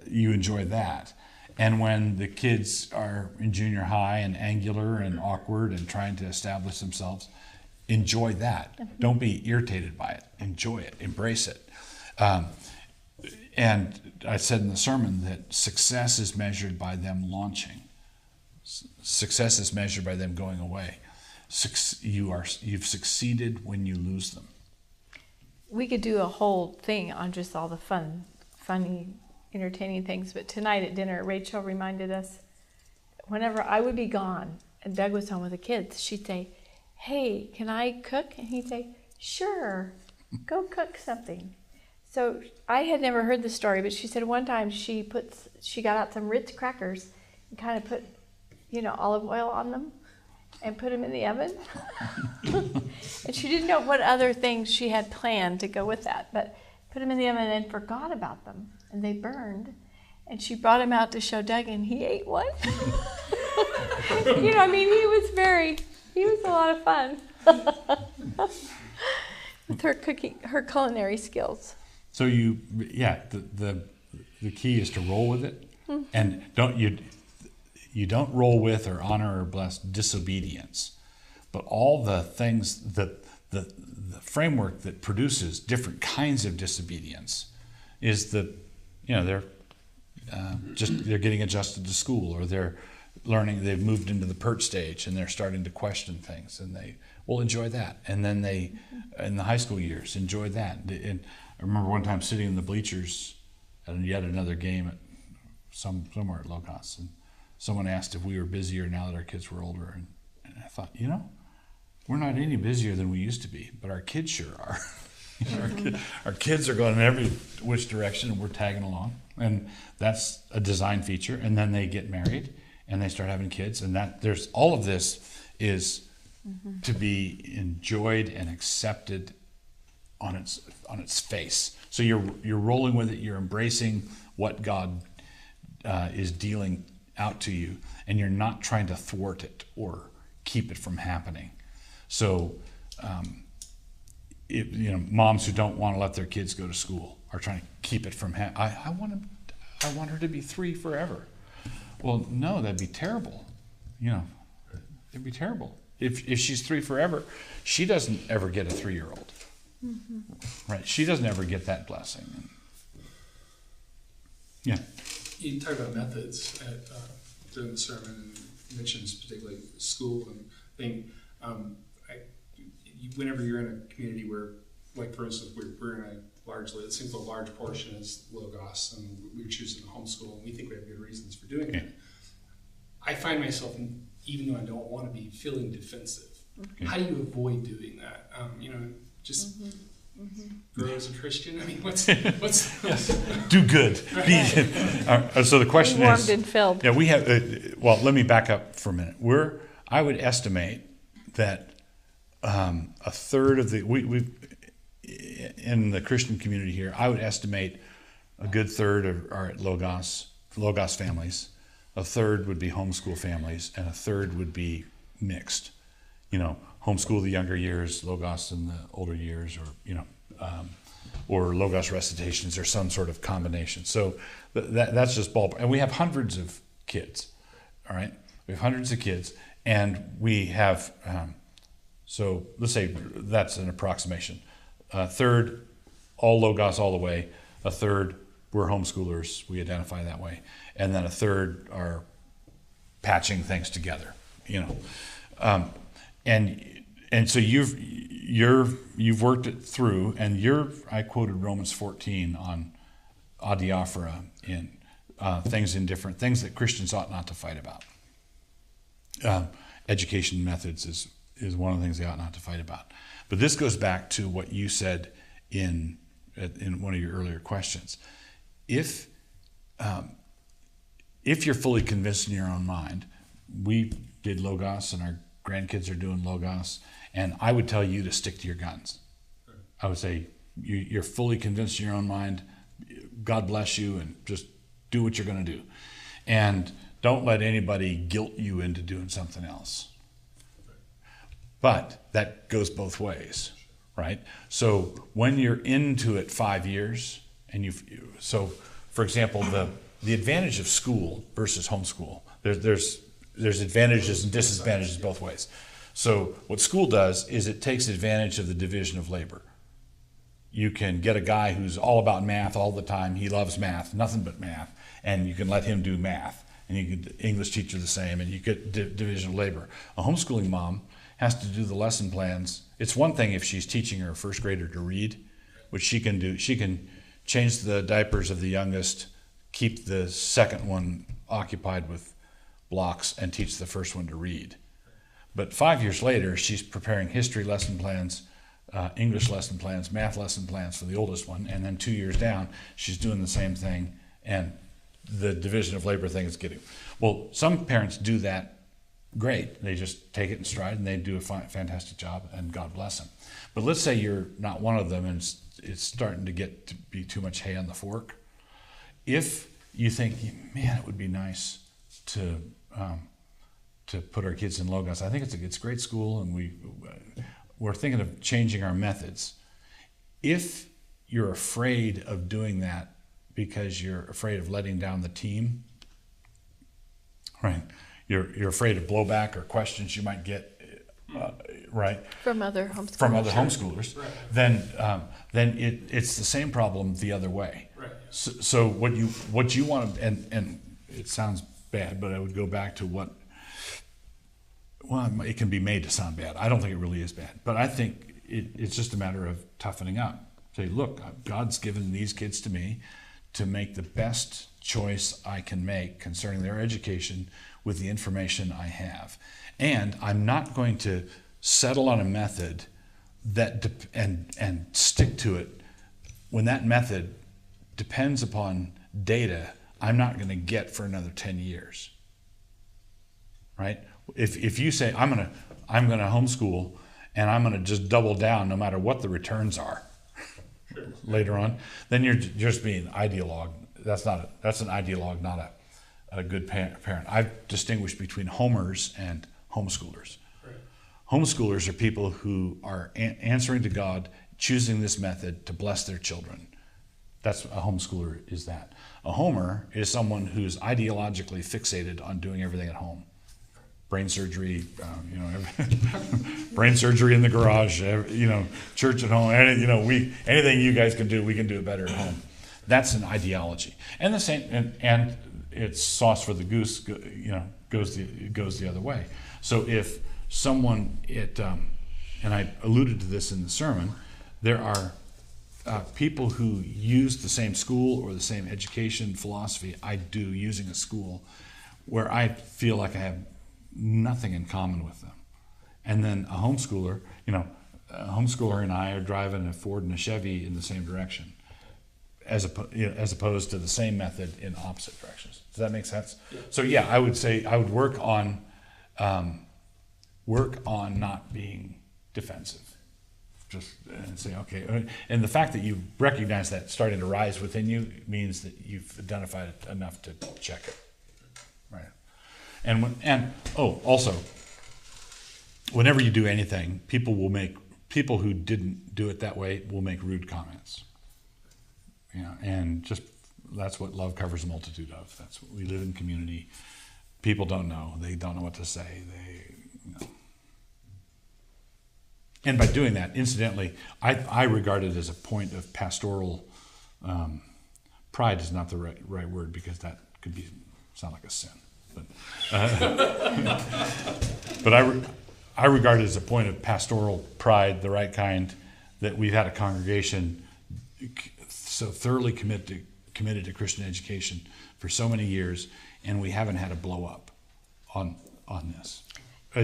you enjoy that. And when the kids are in junior high and angular and awkward and trying to establish themselves, enjoy that. Don't be irritated by it. Enjoy it. Embrace it. And I said in the sermon that success is measured by them launching. Success is measured by them going away. You've succeeded when you lose them. We could do a whole thing on just all the funny, entertaining things. But tonight at dinner, Rachel reminded us, whenever I would be gone and Doug was home with the kids, she'd say, "Hey, can I cook?" And he'd say, "Sure, go cook something." So I had never heard the story, but she said one time she got out some Ritz crackers and kind of put, olive oil on them and put them in the oven. And she didn't know what other things she had planned to go with that, but put them in the oven and forgot about them, and they burned. And she brought them out to show Doug, and he ate one. He was a lot of fun with her culinary skills. So the key is to roll with it, and you don't roll with or honor or bless disobedience, but all the things the framework that produces different kinds of disobedience is they're getting adjusted to school, or they're learning, they've moved into the PERT stage and they're starting to question things, and they will enjoy that. And then they, in the high school years, enjoy that. And I remember one time sitting in the bleachers at yet another game at somewhere at Logos, and someone asked if we were busier now that our kids were older, and I thought, we're not any busier than we used to be, but our kids sure are. Our kids are going in every which direction, and we're tagging along, and that's a design feature. And then they get married, and they start having kids, and there's all of this is to be enjoyed and accepted on its face. So you're rolling with it. You're embracing what God is dealing out to you, and you're not trying to thwart it or keep it from happening. So, moms who don't want to let their kids go to school are trying to keep it from happening. I want her to be 3 forever. Well, no, that'd be terrible. It'd be terrible. If she's 3 forever, she doesn't ever get a 3-year-old. Right? She doesn't ever get that blessing. Yeah. You talk about methods during the sermon, and you mentioned particularly school and thing. Whenever you're in a community where, like for instance, we're in it seems a large portion is Logos, and we're choosing to homeschool, and we think we have good reasons for doing it. I find myself, even though I don't want to be, feeling defensive. Okay. How do you avoid doing that? Just grow as a Christian. I mean, what's do good. So the question warmed is, and filled. Yeah, we have. Well, let me back up for a minute. I would estimate that a third of we in the Christian community here, I would estimate a good third are at Logos families. A third would be homeschool families, and a third would be mixed. Homeschool the younger years, Logos in the older years, or Logos recitations, or some sort of combination. So that's just ballpark. And we have hundreds of kids, all right? We have hundreds of kids, and we have, so let's say that's an approximation. A third, all Logos all the way. A third, we're homeschoolers, we identify that way. And then a third are patching things together, And so you've worked it through, and I quoted Romans 14 on adiaphora in things that Christians ought not to fight about. Education methods is one of the things they ought not to fight about. But this goes back to what you said in one of your earlier questions. If you're fully convinced in your own mind, we did Logos, and our grandkids are doing Logos, and I would tell you to stick to your guns. I would say you're fully convinced in your own mind. God bless you, and just do what you're going to do, and don't let anybody guilt you into doing something else. But that goes both ways, right? So when you're into it 5 years, and so for example, the advantage of school versus homeschool, there's advantages and disadvantages both ways. So what school does is it takes advantage of the division of labor. You can get a guy who's all about math all the time. He loves math, nothing but math, and you can let him do math. And you get English teacher the same, and you get division of labor. A homeschooling mom has to do the lesson plans. It's one thing if she's teaching her first grader to read, which she can do. She can change the diapers of the youngest, keep the second one occupied with blocks, and teach the first one to read. But 5 years later, she's preparing history lesson plans, English lesson plans, math lesson plans for the oldest one, and then 2 years down, she's doing the same thing, and the division of labor thing is getting. Well, some parents do that great. They just take it in stride, and they do a fantastic job, and God bless them. But let's say you're not one of them, and it's starting to get to be too much hay on the fork. If you think, man, it would be nice to put our kids in Logos. I think it's a great school, and we're thinking of changing our methods. If you're afraid of doing that because you're afraid of letting down the team, right? You're afraid of blowback or questions you might get, right? From other homeschoolers. Right. Then it's the same problem the other way. Right. So what you want to, and it sounds bad, but I would go back to it can be made to sound bad. I don't think it really is bad, but I think it's just a matter of toughening up. Say, look, God's given these kids to me to make the best choice I can make concerning their education with the information I have. And I'm not going to settle on a method that and stick to it when that method depends upon data I'm not going to get for another 10 years. Right? If you say I'm going to homeschool and I'm going to just double down no matter what the returns are later on, then you're just being ideologue. That's an ideologue, not a good parent. I've distinguished between homers and homeschoolers. Right. Homeschoolers are people who are answering to God, choosing this method to bless their children. That's a homeschooler is that. A homer is someone who's ideologically fixated on doing everything at home. Brain surgery, brain surgery in the garage, church at home. Anything you guys can do, we can do it better at home. That's an ideology, and the same, and it's sauce for the goose. Goes the other way. So if someone and I alluded to this in the sermon, there are people who use the same school or the same education philosophy I do using a school, where I feel like I have nothing in common with them. And then a homeschooler and I are driving a Ford and a Chevy in the same direction, as opposed to the same method in opposite directions. Does that make sense? Yeah. So yeah, I would say I would work on not being defensive. Just and say, okay. And the fact that you recognize that starting to rise within you means that you've identified it enough to check it. Right. Also, whenever you do anything, people who didn't do it that way will make rude comments. And just that's what love covers a multitude of. That's what we live in community. People don't know. They don't know what to say. And by doing that, incidentally, I regard it as a point of pastoral pride is not the right word, because that could sound like a sin. But I regard it as a point of pastoral pride, the right kind, that we've had a congregation so thoroughly committed to Christian education for so many years, and we haven't had a blow up on this.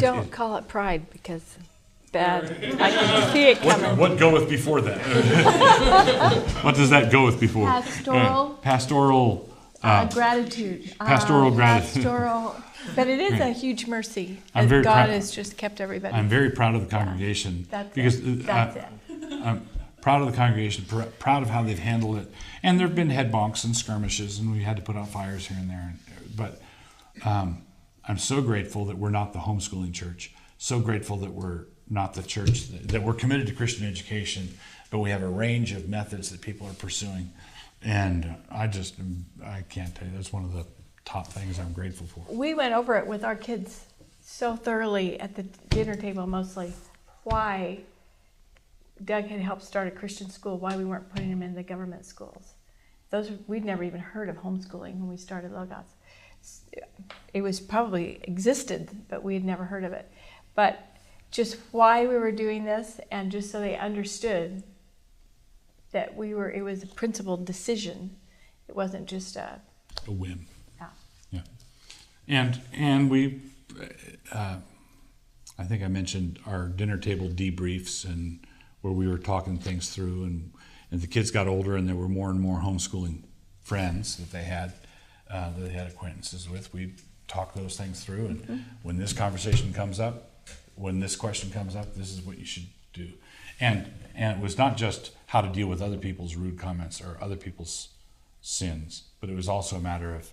Don't call it pride, because bad. I can see it coming. What goeth before that? What does that go with before? Pastoral. Gratitude. Pastoral gratitude. Pastoral. But it is a huge mercy I'm that very God proud, has just kept everybody. I'm very proud of the congregation. That's because it. That's it. I'm proud of the congregation, proud of how they've handled it. And there have been head bonks and skirmishes, and we had to put out fires here and there. But I'm so grateful that we're not the homeschooling church. So grateful that we're not the church, that we're committed to Christian education, but we have a range of methods that people are pursuing. And I can't tell you, that's one of the top things I'm grateful for. We went over it with our kids so thoroughly at the dinner table, mostly, why Doug had helped start a Christian school, why we weren't putting him in the government schools. We'd never even heard of homeschooling when we started Logos. It was probably existed, but we had never heard of it. But just why we were doing this, and just so they understood that it was a principled decision. It wasn't just a whim. Yeah. And we, I think I mentioned our dinner table debriefs, and where we were talking things through, and the kids got older, and there were more and more homeschooling friends that they had acquaintances with. We talk those things through, and when this conversation comes up, when this question comes up, this is what you should do. And it was not just how to deal with other people's rude comments or other people's sins, but it was also a matter of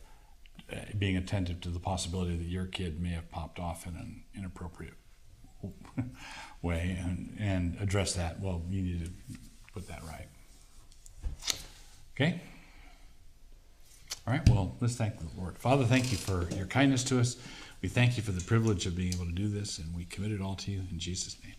being attentive to the possibility that your kid may have popped off in an inappropriate way, and address that. Well, you need to put that right. Okay? All right, well, let's thank the Lord. Father, thank you for your kindness to us. We thank you for the privilege of being able to do this, and we commit it all to you in Jesus' name.